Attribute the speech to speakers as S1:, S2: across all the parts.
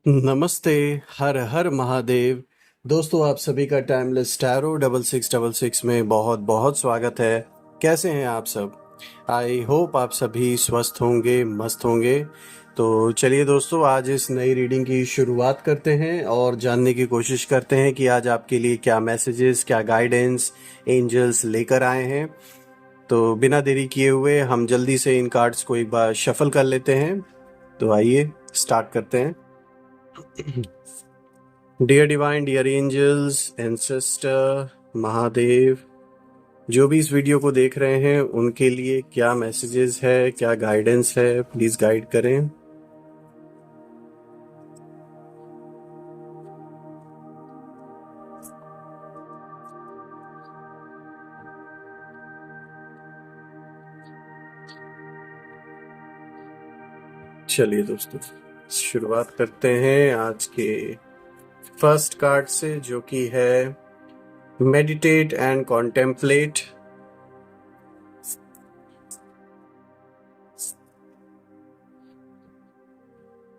S1: नमस्ते। हर हर महादेव। दोस्तों, आप सभी का टाइमलेस टैरो 6666 में बहुत बहुत स्वागत है। कैसे हैं आप सब? आई होप आप सभी स्वस्थ होंगे, मस्त होंगे। तो चलिए दोस्तों, आज इस नई रीडिंग की शुरुआत करते हैं और जानने की कोशिश करते हैं कि आज आपके लिए क्या मैसेजेस, क्या गाइडेंस एंजल्स लेकर आए हैं। तो बिना देरी किए हुए हम जल्दी से इन कार्ड्स को एक बार शफल कर लेते हैं। तो आइए स्टार्ट करते हैं। Dear divine, dear angels, ancestor, Mahadev, जो भी इस वीडियो को देख रहे हैं उनके लिए क्या मैसेजेस है, क्या गाइडेंस है, प्लीज गाइड करें। चलिए दोस्तों, शुरुआत करते हैं आज के फर्स्ट कार्ड से, जो कि है meditate and contemplate.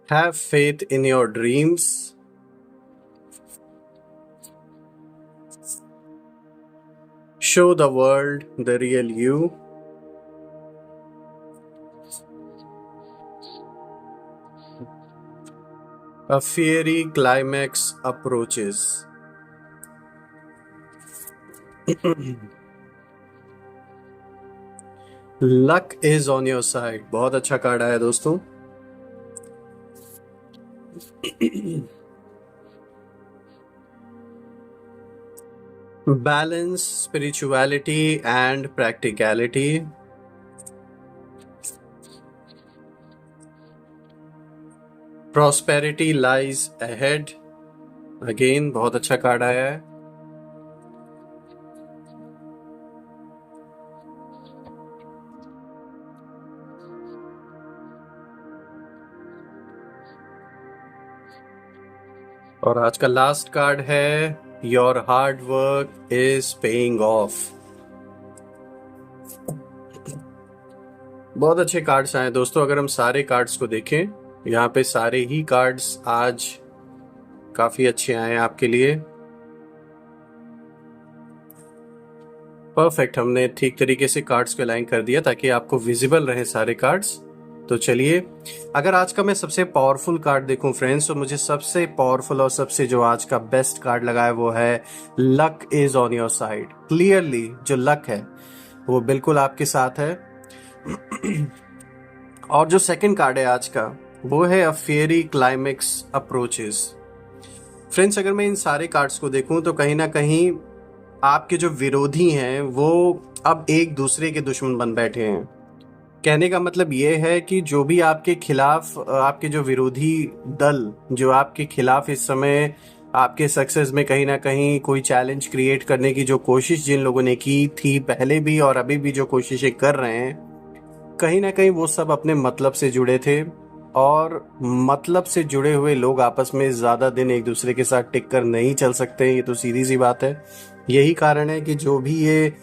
S1: Have faith in your dreams. Show the world the real you. A fiery climax approaches. Luck is on your side. बहुत अच्छा कार्ड आया दोस्तों। Balance, spirituality and practicality. Prosperity lies ahead. Again बहुत अच्छा card आया है। और आज का लास्ट कार्ड है your hard work is paying off. बहुत अच्छे कार्ड्स आए दोस्तों। अगर हम सारे कार्ड्स को देखें, यहाँ पे सारे ही कार्ड्स आज काफी अच्छे आए हैं आपके लिए। परफेक्ट, हमने ठीक तरीके से कार्ड्स को अलाइन कर दिया ताकि आपको विजिबल रहे सारे कार्ड्स। तो चलिए, अगर आज का मैं सबसे पावरफुल कार्ड देखूं फ्रेंड्स, तो मुझे सबसे पावरफुल और सबसे जो आज का बेस्ट कार्ड लगा है वो है luck is on your side. Clearly जो लक है वो बिल्कुल आपके साथ है। और जो सेकंड कार्ड है आज का वो है अ फेयरी क्लाइमेक्स अप्रोचेस। फ्रेंड्स, अगर मैं इन सारे कार्ड्स को देखूं तो कहीं ना कहीं आपके जो विरोधी हैं वो अब एक दूसरे के दुश्मन बन बैठे हैं। कहने का मतलब ये है कि जो भी आपके खिलाफ, आपके जो विरोधी दल जो आपके खिलाफ इस समय आपके सक्सेस में कहीं ना कहीं कोई चैलेंज क्रिएट करने की जो कोशिश जिन लोगों ने की थी पहले भी और अभी भी जो कोशिशें कर रहे हैं, कहीं ना कहीं वो सब अपने मतलब से जुड़े थे। और मतलब से जुड़े हुए लोग आपस में ज्यादा दिन एक दूसरे के साथ टिक कर नहीं चल सकते, ये तो सीधी सी बात है। यही कारण है कि जो भी ये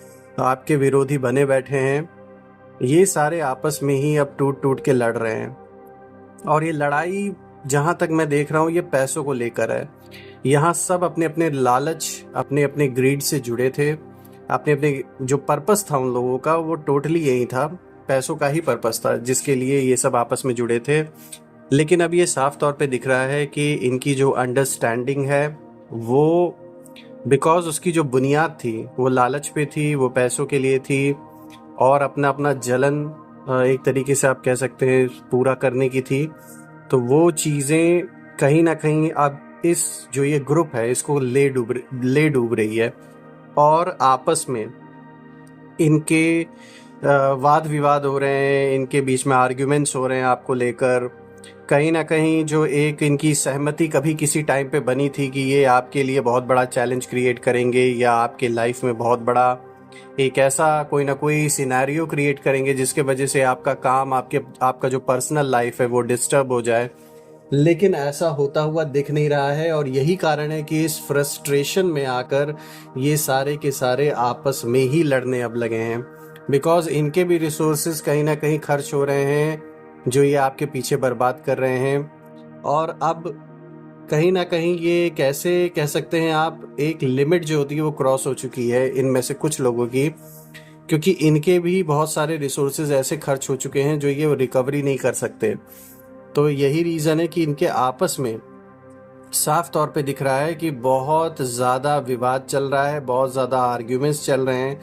S1: आपके विरोधी बने बैठे हैं, ये सारे आपस में ही अब टूट टूट के लड़ रहे हैं। और ये लड़ाई जहां तक मैं देख रहा हूँ ये पैसों को लेकर है। यहाँ सब अपने अपने लालच, अपने अपने ग्रीड से जुड़े थे। अपने अपने जो पर्पस था उन लोगों का वो टोटली यही था, पैसों का ही पर्पस था जिसके लिए ये सब आपस में जुड़े थे। लेकिन अब ये साफ तौर पे दिख रहा है कि इनकी जो अंडरस्टैंडिंग है वो, बिकॉज उसकी जो बुनियाद थी वो लालच पे थी, वो पैसों के लिए थी और अपना अपना जलन एक तरीके से आप कह सकते हैं पूरा करने की थी। तो वो चीज़ें कहीं ना कहीं अब इस जो ये ग्रुप है इसको ले डूब रही है। और आपस में इनके वाद विवाद हो रहे हैं, इनके बीच में आर्ग्यूमेंट्स हो रहे हैं आपको लेकर। कहीं ना कहीं जो एक इनकी सहमति कभी किसी टाइम पे बनी थी कि ये आपके लिए बहुत बड़ा चैलेंज क्रिएट करेंगे या आपके लाइफ में बहुत बड़ा एक ऐसा कोई ना कोई सिनेरियो क्रिएट करेंगे जिसके वजह से आपका काम, आपका जो पर्सनल लाइफ है वो डिस्टर्ब हो जाए। लेकिन ऐसा होता हुआ दिख नहीं रहा है और यही कारण है कि इस फ्रस्ट्रेशन में आकर ये सारे के सारे आपस में ही लड़ने अब लगे हैं। बिकॉज इनके भी रिसोर्सेज कहीं ना कहीं खर्च हो रहे हैं जो ये आपके पीछे बर्बाद कर रहे हैं। और अब कहीं ना कहीं ये कैसे कह सकते हैं आप, एक लिमिट जो होती है वो क्रॉस हो चुकी है इनमें से कुछ लोगों की, क्योंकि इनके भी बहुत सारे रिसोर्सेज ऐसे खर्च हो चुके हैं जो ये रिकवरी नहीं कर सकते। तो यही रीज़न है कि इनके आपस में साफ तौर पे दिख रहा है कि बहुत ज़्यादा विवाद चल रहा है, बहुत ज़्यादा आर्ग्यूमेंट्स चल रहे हैं,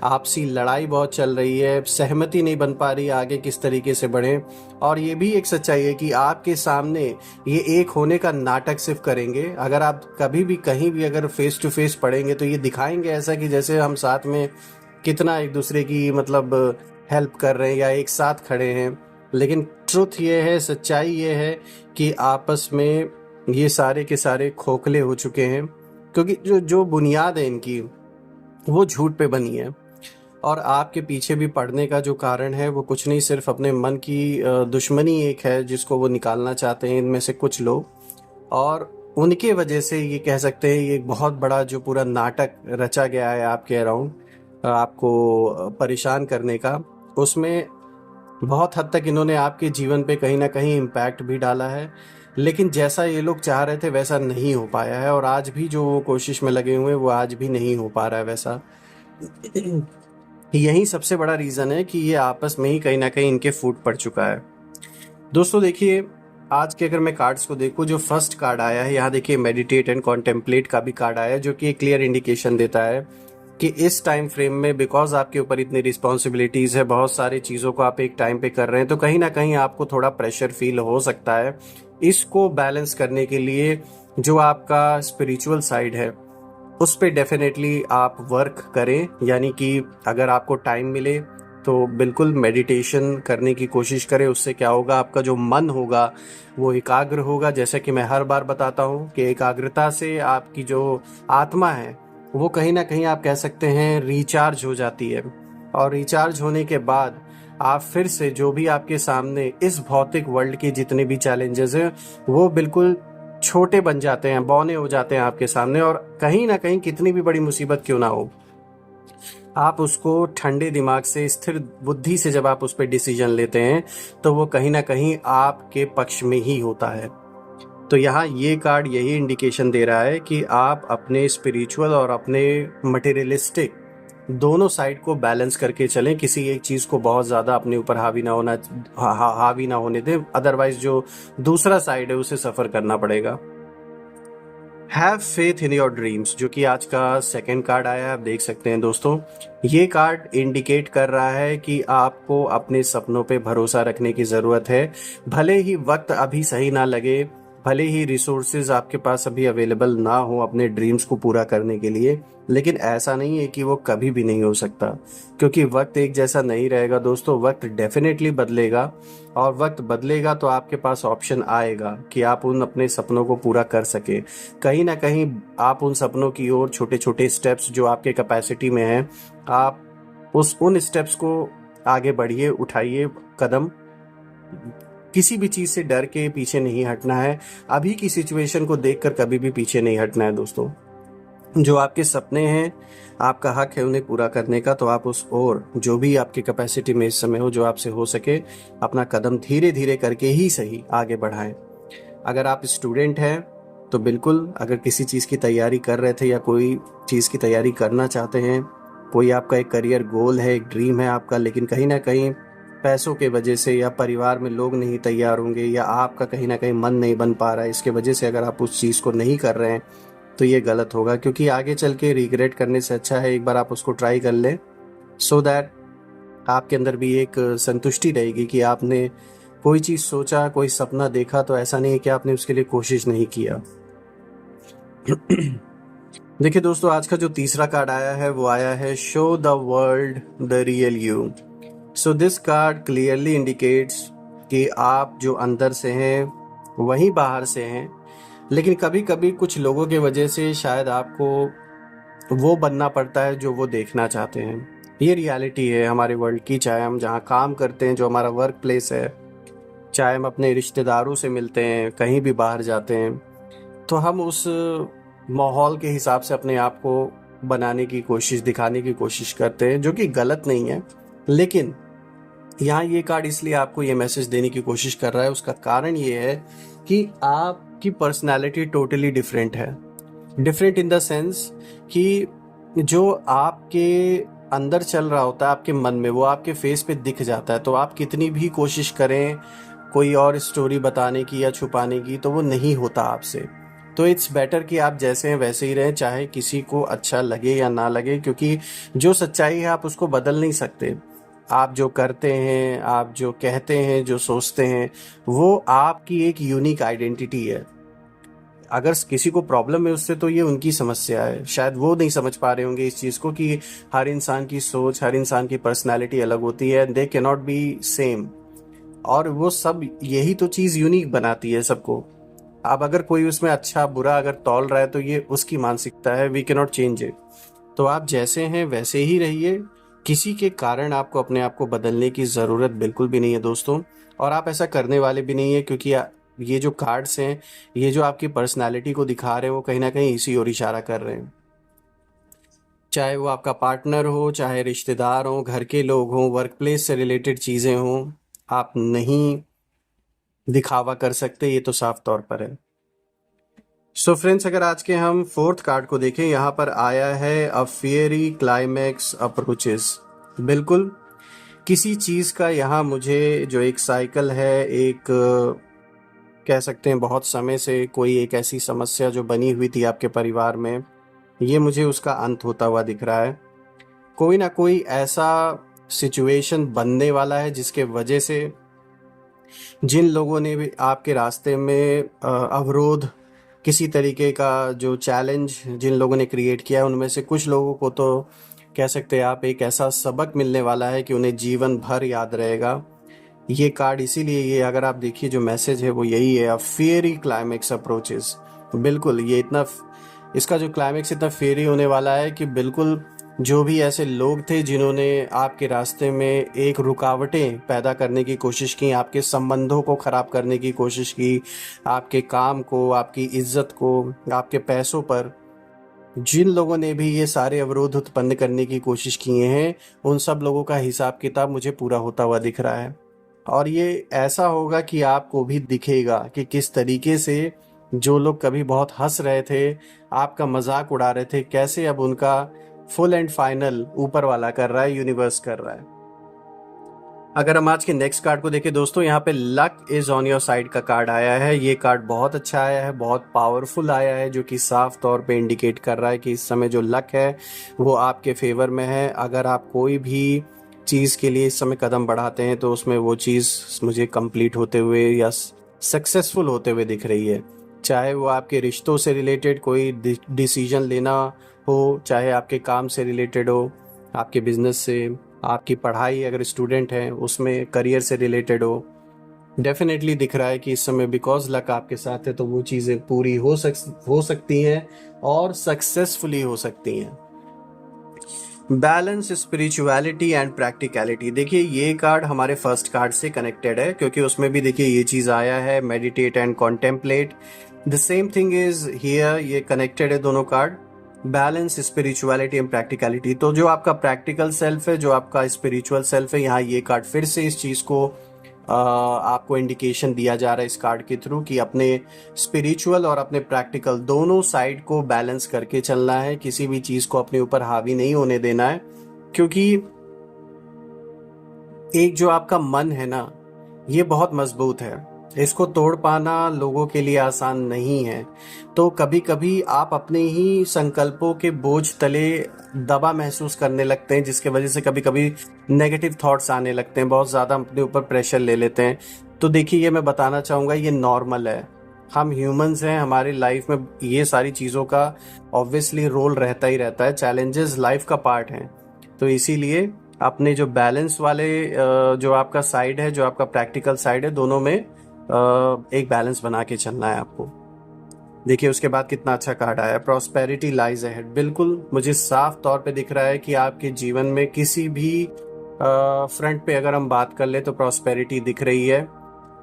S1: आपसी लड़ाई बहुत चल रही है, सहमति नहीं बन पा रही आगे किस तरीके से बढ़ें। और ये भी एक सच्चाई है कि आपके सामने ये एक होने का नाटक सिर्फ करेंगे। अगर आप कभी भी कहीं भी अगर फेस टू फेस पढ़ेंगे तो ये दिखाएंगे ऐसा कि जैसे हम साथ में कितना एक दूसरे की मतलब हेल्प कर रहे हैं या एक साथ खड़े हैं। लेकिन ट्रुथ ये है, सच्चाई ये है कि आपस में ये सारे के सारे खोखले हो चुके हैं, क्योंकि जो जो बुनियाद है इनकी वो झूठ पे बनी है। और आपके पीछे भी पड़ने का जो कारण है वो कुछ नहीं, सिर्फ अपने मन की दुश्मनी एक है जिसको वो निकालना चाहते हैं इनमें से कुछ लोग। और उनके वजह से ये कह सकते हैं ये एक बहुत बड़ा जो पूरा नाटक रचा गया है आपके अराउंड आपको परेशान करने का, उसमें बहुत हद तक इन्होंने आपके जीवन पे कहीं ना कहीं इम्पैक्ट भी डाला है। लेकिन जैसा ये लोग चाह रहे थे वैसा नहीं हो पाया है, और आज भी जो वो कोशिश में लगे हुए हैं वो आज भी नहीं हो पा रहा है वैसा। यही सबसे बड़ा रीज़न है कि ये आपस में ही कहीं ना कहीं इनके फूट पड़ चुका है। दोस्तों देखिए, आज के अगर मैं कार्ड्स को देखूं, जो फर्स्ट कार्ड आया है यहाँ देखिए, मेडिटेट एंड कॉन्टेम्पलेट का भी कार्ड आया है, जो कि एक क्लियर इंडिकेशन देता है कि इस टाइम फ्रेम में बिकॉज आपके ऊपर इतनी रिस्पॉन्सिबिलिटीज़ है, बहुत सारी चीज़ों को आप एक टाइम पे कर रहे हैं, तो कहीं ना कहीं आपको थोड़ा प्रेशर फील हो सकता है। इसको बैलेंस करने के लिए जो आपका स्पिरिचुअल साइड है उस पे डेफिनेटली आप वर्क करें। यानी कि अगर आपको टाइम मिले तो बिल्कुल मेडिटेशन करने की कोशिश करें। उससे क्या होगा, आपका जो मन होगा वो एकाग्र होगा। जैसे कि मैं हर बार बताता हूँ कि एकाग्रता से आपकी जो आत्मा है वो कहीं ना कहीं आप कह सकते हैं रिचार्ज हो जाती है, और रिचार्ज होने के बाद आप फिर से जो भी आपके सामने इस भौतिक वर्ल्ड के जितने भी चैलेंजेस हैं वो बिल्कुल छोटे बन जाते हैं, बौने हो जाते हैं आपके सामने। और कहीं ना कहीं कितनी भी बड़ी मुसीबत क्यों ना हो, आप उसको ठंडे दिमाग से, स्थिर बुद्धि से जब आप उस पर डिसीजन लेते हैं तो वो कहीं ना कहीं आपके पक्ष में ही होता है। तो यहाँ ये कार्ड यही इंडिकेशन दे रहा है कि आप अपने स्पिरिचुअल और अपने मटेरियलिस्टिक दोनों साइड को बैलेंस करके चलें। किसी एक चीज़ को बहुत ज़्यादा अपने ऊपर हावी ना होने दें, अदरवाइज जो दूसरा साइड है उसे सफ़र करना पड़ेगा। Have faith in your dreams, जो कि आज का सेकंड कार्ड आया है, आप देख सकते हैं दोस्तों। ये कार्ड इंडिकेट कर रहा है कि आपको अपने सपनों पे भरोसा रखने की ज़रूरत है। भले ही वक्त अभी सही ना लगे, भले ही रिसोर्सेज आपके पास अभी अवेलेबल ना हो अपने ड्रीम्स को पूरा करने के लिए, लेकिन ऐसा नहीं है कि वो कभी भी नहीं हो सकता, क्योंकि वक्त एक जैसा नहीं रहेगा दोस्तों। वक्त डेफिनेटली बदलेगा, और वक्त बदलेगा तो आपके पास ऑप्शन आएगा कि आप उन अपने सपनों को पूरा कर सके। कहीं ना कहीं आप उन सपनों की ओर छोटे छोटे स्टेप्स जो आपके कैपेसिटी में हैं, आप उन स्टेप्स को आगे बढ़िए, उठाइए कदम। किसी भी चीज़ से डर के पीछे नहीं हटना है, अभी की सिचुएशन को देखकर कभी भी पीछे नहीं हटना है दोस्तों। जो आपके सपने हैं, आपका हक है उन्हें पूरा करने का, तो आप उस ओर जो भी आपकी कैपेसिटी में इस समय हो, जो आपसे हो सके, अपना कदम धीरे धीरे करके ही सही आगे बढ़ाएं। अगर आप स्टूडेंट हैं तो बिल्कुल, अगर किसी चीज़ की तैयारी कर रहे थे या कोई चीज़ की तैयारी करना चाहते हैं, कोई आपका एक करियर गोल है, एक ड्रीम है आपका, लेकिन कहीं ना कहीं पैसों के वजह से या परिवार में लोग नहीं तैयार होंगे या आपका कहीं ना कहीं मन नहीं बन पा रहा है, इसके वजह से अगर आप उस चीज़ को नहीं कर रहे हैं तो ये गलत होगा, क्योंकि आगे चल के रिग्रेट करने से अच्छा है एक बार आप उसको ट्राई कर लें, सो दैट आपके अंदर भी एक संतुष्टि रहेगी कि आपने कोई चीज़ सोचा, कोई सपना देखा, तो ऐसा नहीं है कि आपने उसके लिए कोशिश नहीं किया। देखिए दोस्तों, आज का जो तीसरा कार्ड आया है वो आया है show the world the real you. So this card clearly indicates कि आप जो अंदर से हैं वहीं बाहर से हैं, लेकिन कभी कभी कुछ लोगों की वजह से शायद आपको वो बनना पड़ता है जो वो देखना चाहते हैं। ये रियलिटी है हमारे वर्ल्ड की, चाहे हम जहाँ काम करते हैं, जो हमारा वर्क प्लेस है, चाहे हम अपने रिश्तेदारों से मिलते हैं, कहीं भी बाहर जाते हैं, तो हम उस माहौल के हिसाब से अपने आप को बनाने की कोशिश, दिखाने की कोशिश करते हैं, जो कि गलत नहीं है। लेकिन यहाँ ये कार्ड इसलिए आपको ये मैसेज देने की कोशिश कर रहा है, उसका कारण ये है कि आप आपकी पर्सनालिटी टोटली डिफरेंट है। डिफरेंट इन द सेंस कि जो आपके अंदर चल रहा होता है आपके मन में, वो आपके फेस पे दिख जाता है। तो आप कितनी भी कोशिश करें कोई और स्टोरी बताने की या छुपाने की, तो वो नहीं होता आपसे। तो इट्स बेटर कि आप जैसे हैं वैसे ही रहें, चाहे किसी को अच्छा लगे या ना लगे, क्योंकि जो सच्चाई है आप उसको बदल नहीं सकते। आप जो करते हैं, आप जो कहते हैं, जो सोचते हैं, वो आपकी एक यूनिक आइडेंटिटी है। अगर किसी को प्रॉब्लम है उससे, तो ये उनकी समस्या है। शायद वो नहीं समझ पा रहे होंगे इस चीज़ को कि हर इंसान की सोच, हर इंसान की पर्सनैलिटी अलग होती है, they can not be same. और वो सब, यही तो चीज़ यूनिक बनाती है सबको। अब अगर कोई उसमें अच्छा बुरा अगर तौल रहा है, तो ये उसकी मानसिकता है, we can not change it. तो आप जैसे हैं वैसे ही रहिए। किसी के कारण आपको अपने आप को बदलने की ज़रूरत बिल्कुल भी नहीं है दोस्तों, और आप ऐसा करने वाले भी नहीं है, क्योंकि ये जो कार्ड्स हैं, ये जो आपकी पर्सनालिटी को दिखा रहे हैं, वो कहीं ना कहीं इसी ओर इशारा कर रहे हैं। चाहे वो आपका पार्टनर हो, चाहे रिश्तेदार हो, घर के लोग हों, वर्क प्लेस से रिलेटेड चीज़ें हों, आप नहीं दिखावा कर सकते, ये तो साफ तौर पर है। सो फ्रेंड्स, अगर आज के हम फोर्थ कार्ड को देखें, यहाँ पर आया है अ फियरी क्लाइमैक्स अप्रोचेस। बिल्कुल किसी चीज़ का यहाँ मुझे जो एक साइकिल है, एक कह सकते हैं बहुत समय से कोई एक ऐसी समस्या जो बनी हुई थी आपके परिवार में, ये मुझे उसका अंत होता हुआ दिख रहा है। कोई ना कोई ऐसा सिचुएशन बनने वाला है जिसके वजह से जिन लोगों ने भी आपके रास्ते में अवरोध, किसी तरीके का जो चैलेंज जिन लोगों ने क्रिएट किया है, उनमें से कुछ लोगों को तो कह सकते हैं आप एक ऐसा सबक मिलने वाला है कि उन्हें जीवन भर याद रहेगा। ये कार्ड इसीलिए, ये अगर आप देखिए जो मैसेज है वो यही है, अ फियरी क्लाइमैक्स अप्रोचेस। बिल्कुल ये इतना, इसका जो क्लाइमैक्स इतना फेरी होने वाला है कि बिल्कुल जो भी ऐसे लोग थे जिन्होंने आपके रास्ते में एक रुकावटें पैदा करने की कोशिश की, आपके संबंधों को ख़राब करने की कोशिश की, आपके काम को, आपकी इज्जत को, आपके पैसों पर जिन लोगों ने भी ये सारे अवरोध उत्पन्न करने की कोशिश किए हैं, उन सब लोगों का हिसाब किताब मुझे पूरा होता हुआ दिख रहा है। और ये ऐसा होगा कि आपको भी दिखेगा कि किस तरीके से जो लोग कभी बहुत हंस रहे थे, आपका मजाक उड़ा रहे थे, कैसे अब उनका फुल एंड फाइनल ऊपर वाला कर रहा है, यूनिवर्स कर रहा है। अगर हम आज के नेक्स्ट कार्ड को देखें दोस्तों, यहाँ पे luck is on your side का कार्ड आया है। ये कार्ड बहुत अच्छा आया है, बहुत पावरफुल आया है, जो कि साफ तौर पे इंडिकेट कर रहा है कि इस समय जो लक है वो आपके फेवर में है। अगर आप कोई भी चीज़ के लिए इस समय कदम बढ़ाते हैं, तो उसमें वो चीज़ मुझे कंप्लीट होते हुए या सक्सेसफुल होते हुए दिख रही है। चाहे वो आपके रिश्तों से रिलेटेड कोई डिसीजन लेना हो, चाहे आपके काम से रिलेटेड हो, आपके बिजनेस से, आपकी पढ़ाई अगर स्टूडेंट हैं उसमें करियर से रिलेटेड हो, डेफिनेटली दिख रहा है कि इस समय बिकॉज लक आपके साथ है, तो वो चीज़ें पूरी हो सकती हैं और सक्सेसफुली हो सकती हैं। Balance, spirituality and practicality. देखिए ये कार्ड हमारे फर्स्ट कार्ड से कनेक्टेड है, क्योंकि उसमें भी देखिए ये चीज़ आया है, meditate and contemplate. The same thing is here, ये कनेक्टेड है दोनों card, balance, spirituality and practicality. तो जो आपका प्रैक्टिकल सेल्फ है, जो आपका स्पिरिचुअल सेल्फ है, यहाँ ये कार्ड फिर से इस चीज़ को आपको इंडिकेशन दिया जा रहा है इस कार्ड के थ्रू कि अपने स्पिरिचुअल और अपने प्रैक्टिकल दोनों साइड को बैलेंस करके चलना है। किसी भी चीज़ को अपने ऊपर हावी नहीं होने देना है, क्योंकि एक जो आपका मन है ना, ये बहुत मजबूत है, इसको तोड़ पाना लोगों के लिए आसान नहीं है। तो कभी कभी आप अपने ही संकल्पों के बोझ तले दबा महसूस करने लगते हैं, जिसके वजह से कभी कभी नेगेटिव थॉट्स आने लगते हैं, बहुत ज़्यादा अपने ऊपर प्रेशर ले लेते हैं। तो देखिए ये मैं बताना चाहूँगा, ये नॉर्मल है, हम ह्यूमंस हैं, हमारी लाइफ में ये सारी चीज़ों का ऑब्वियसली रोल रहता ही रहता है, चैलेंजेस लाइफ का पार्ट हैं। तो इसीलिए अपने जो बैलेंस वाले जो आपका साइड है, जो आपका प्रैक्टिकल साइड है, दोनों में एक बैलेंस बना के चलना है आपको। देखिए उसके बाद कितना अच्छा कार्ड आया, प्रॉस्पेरिटी लाइज अहेड। बिल्कुल मुझे साफ तौर पे दिख रहा है कि आपके जीवन में किसी भी फ्रंट पे अगर हम बात कर ले तो प्रॉस्पेरिटी दिख रही है।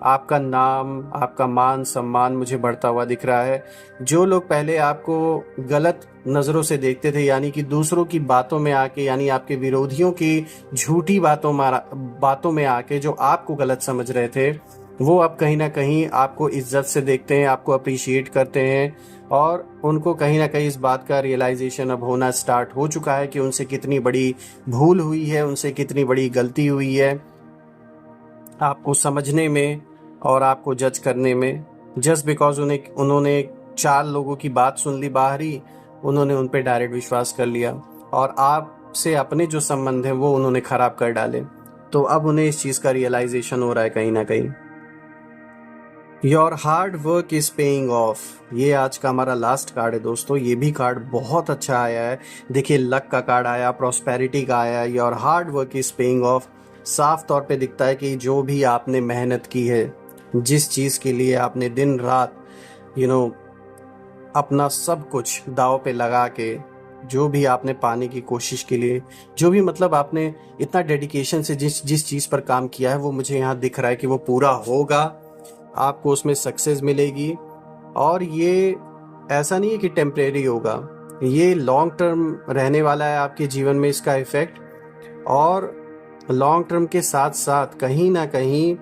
S1: आपका नाम, आपका मान सम्मान मुझे बढ़ता हुआ दिख रहा है। जो लोग पहले आपको गलत नज़रों से देखते थे, यानी कि दूसरों की बातों में आके, यानी आपके विरोधियों की झूठी बातों में आके जो आपको गलत समझ रहे थे, वो अब कहीं ना कहीं आपको इज्जत से देखते हैं, आपको अप्रिशिएट करते हैं, और उनको कहीं ना कहीं इस बात का रियलाइजेशन अब होना स्टार्ट हो चुका है कि उनसे कितनी बड़ी भूल हुई है, उनसे कितनी बड़ी गलती हुई है आपको समझने में और आपको जज करने में। जस्ट बिकॉज उन्होंने 4 लोगों की बात सुन ली बाहरी, उन्होंने उन पे डायरेक्ट विश्वास कर लिया और आपसे अपने जो संबंध हैं वो उन्होंने खराब कर डाले। तो अब उन्हें इस चीज़ का रियलाइजेशन हो रहा है कहीं ना कहीं। Your hard work is paying off, ये आज का हमारा लास्ट कार्ड है दोस्तों। ये भी कार्ड बहुत अच्छा आया है। देखिए, लक का कार्ड आया, प्रॉस्पेरिटी का आया, your hard work is paying off. साफ तौर पे दिखता है कि जो भी आपने मेहनत की है, जिस चीज़ के लिए आपने दिन रात अपना सब कुछ दांव पे लगा के, जो भी आपने पाने की कोशिश के लिए, जो भी मतलब आपने इतना डेडिकेशन से जिस जिस चीज़ पर काम किया है, वो मुझे यहाँ दिख रहा है कि वो पूरा होगा, आपको उसमें सक्सेस मिलेगी। और ये ऐसा नहीं है कि टेम्परेरी होगा, ये लॉन्ग टर्म रहने वाला है आपके जीवन में इसका इफ़ेक्ट। और लॉन्ग टर्म के साथ साथ कहीं ना कहीं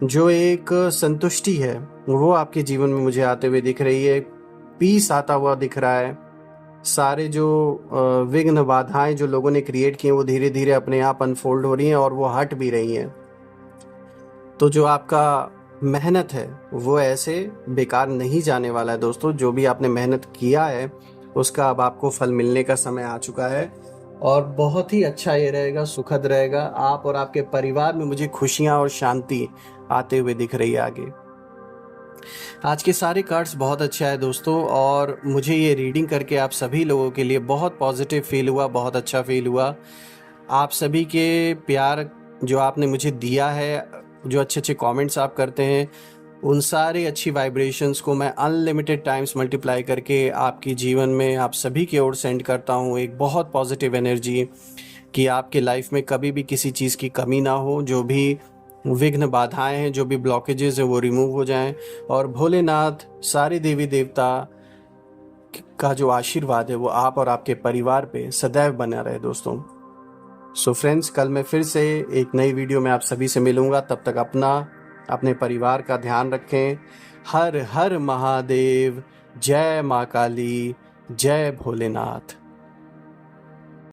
S1: जो एक संतुष्टि है वो आपके जीवन में मुझे आते हुए दिख रही है। पीस आता हुआ दिख रहा है। सारे जो विघ्न बाधाएं जो लोगों ने क्रिएट की हैं वो धीरे धीरे अपने आप अनफोल्ड हो रही हैं और वो हट भी रही हैं। तो जो आपका मेहनत है वो ऐसे बेकार नहीं जाने वाला है दोस्तों। जो भी आपने मेहनत किया है उसका अब आपको फल मिलने का समय आ चुका है और बहुत ही अच्छा ये रहेगा, सुखद रहेगा। आप और आपके परिवार में मुझे खुशियां और शांति आते हुए दिख रही है आगे। आज के सारे कार्ड्स बहुत अच्छा है दोस्तों, और मुझे ये रीडिंग करके आप सभी लोगों के लिए बहुत पॉजिटिव फील हुआ, बहुत अच्छा फील हुआ। आप सभी के प्यार जो आपने मुझे दिया है, जो अच्छे अच्छे कमेंट्स आप करते हैं, उन सारे अच्छी वाइब्रेशंस को मैं अनलिमिटेड टाइम्स मल्टीप्लाई करके आपके जीवन में आप सभी की ओर सेंड करता हूँ एक बहुत पॉजिटिव एनर्जी, कि आपके लाइफ में कभी भी किसी चीज़ की कमी ना हो, जो भी विघ्न बाधाएं हैं, जो भी ब्लॉकेजेस हैं वो रिमूव हो जाएं, और भोलेनाथ, सारे देवी देवता का जो आशीर्वाद है वो आप और आपके परिवार पे सदैव बना रहे दोस्तों। सो फ्रेंड्स, कल मैं फिर से एक नई वीडियो में आप सभी से मिलूंगा। तब तक अपने परिवार का ध्यान रखें। हर हर महादेव, जय माँ काली, जय भोलेनाथ।